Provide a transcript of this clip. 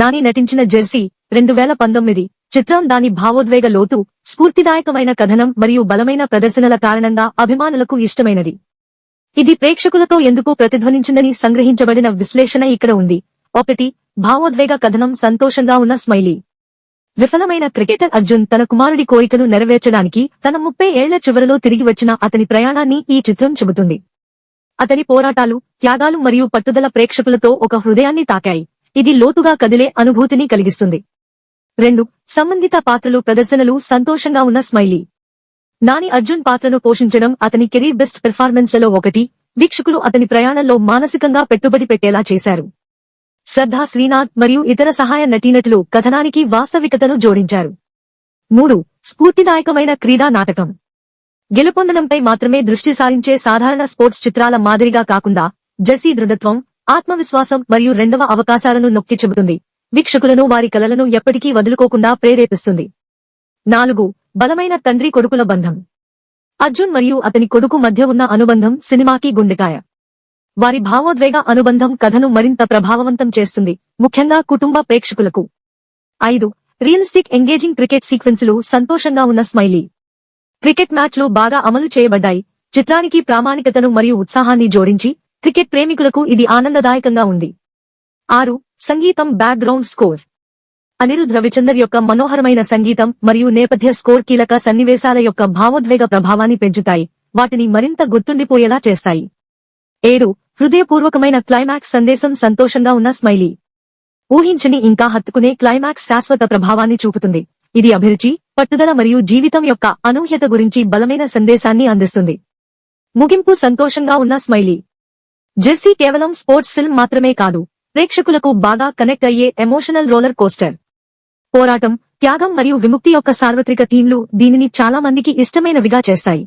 నాని నటించిన జెర్సీ 2019 చిత్రం దాని భావోద్వేగ లోతు, స్ఫూర్తిదాయకమైన కథనం మరియు బలమైన ప్రదర్శనల కారణంగా అభిమానులకు ఇష్టమైనది. ఇది ప్రేక్షకులతో ఎందుకు ప్రతిధ్వనించిందని సంగ్రహించబడిన విశ్లేషణ ఇక్కడ ఉంది. 1. భావోద్వేగ కథనం. సంతోషంగా ఉన్న స్మైలీ. విఫలమైన క్రికెటర్ అర్జున్ తన కుమారుడి కోరికను నెరవేర్చడానికి తన 30 ఏళ్ల చివరలో తిరిగి వచ్చిన అతని ప్రయాణాన్ని ఈ చిత్రం చెబుతుంది. అతని పోరాటాలు, త్యాగాలు మరియు పట్టుదల ప్రేక్షకులతో ఒక హృదయాన్ని తాకాయి. ఇది లోతుగా కదిలే అనుభూతిని కలిగిస్తుంది. 2. సంబంధిత పాత్రలు. ప్రదర్శనలు. సంతోషంగా ఉన్న స్మైలీ. నాని అర్జున్ పాత్రను పోషించడం అతని కెరీర్ బెస్ట్ పెర్ఫార్మెన్స్లలో ఒకటి. వీక్షకులు అతని ప్రయాణంలో మానసికంగా పెట్టుబడి పెట్టేలా చేశారు. శ్రద్ధా శ్రీనాథ్ మరియు ఇతర సహాయ నటీనటులు కథనానికి వాస్తవికతను జోడించారు. 3. స్ఫూర్తిదాయకమైన క్రీడా నాటకం. గెలుపొందడంపై మాత్రమే దృష్టి సారించే సాధారణ స్పోర్ట్స్ చిత్రాల మాదిరిగా కాకుండా జెర్సీ దృఢత్వం, ఆత్మవిశ్వాసం మరియు రెండవ అవకాశాలను నొక్కి చెబుతుంది. వీక్షకులను వారి కలలను ఎప్పటికీ వదులుకోకుండా ప్రేరేపిస్తుంది. 4. బలమైన తండ్రి కొడుకుల బంధం. అర్జున్ మరియు అతని కొడుకు మధ్య ఉన్న అనుబంధం సినిమాకి గుండెకాయ. వారి భావోద్వేగ అనుబంధం కథను మరింత ప్రభావవంతం చేస్తుంది, ముఖ్యంగా కుటుంబ ప్రేక్షకులకు. 5. రియలిస్టిక్ ఎంగేజింగ్ క్రికెట్ సీక్వెన్సులు. సంతోషంగా ఉన్న స్మైలీ. క్రికెట్ మ్యాచ్లు బాగా అమలు చేయబడ్డాయి. చిత్రానికి ప్రామాణికతను మరియు ఉత్సాహాన్ని జోడించి క్రికెట్ ప్రేమికులకు ఇది ఆనందదాయకంగా ఉంది. 6. సంగీతం. Background score. అనిరుద్ రవిచందర్ యొక్క మనోహరమైన సంగీతం మరియు నేపథ్య స్కోర్ కీలక సన్నివేశాల యొక్క భావోద్వేగ ప్రభావాన్ని పెంచుతాయి, వాటిని మరింత గుర్తుండిపోయేలా చేస్తాయి. 7. హృదయపూర్వకమైన క్లైమాక్స్ సందేశం. సంతోషంగా ఉన్న స్మైలీ. ఊహించని ఇంకా హత్తుకునే క్లైమాక్స్ శాశ్వత ప్రభావాన్ని చూపుతుంది. ఇది అభిరుచి, పట్టుదల మరియు జీవితం యొక్క అనూహ్యత గురించి బలమైన సందేశాన్ని అందిస్తుంది. ముగింపు. సంతోషంగా ఉన్న స్మైలీ. జెర్సీ కేవలం స్పోర్ట్స్ ఫిల్మ్ మాత్రమే కాదు, ప్రేక్షకులకు బాగా కనెక్ట్ అయ్యే ఎమోషనల్ రోలర్ కోస్టర్. పోరాటం, త్యాగం మరియు విముక్తి యొక్క సార్వత్రిక థీమ్లు దీనిని చాలా మందికి ఇష్టమైనవిగా చేస్తాయి.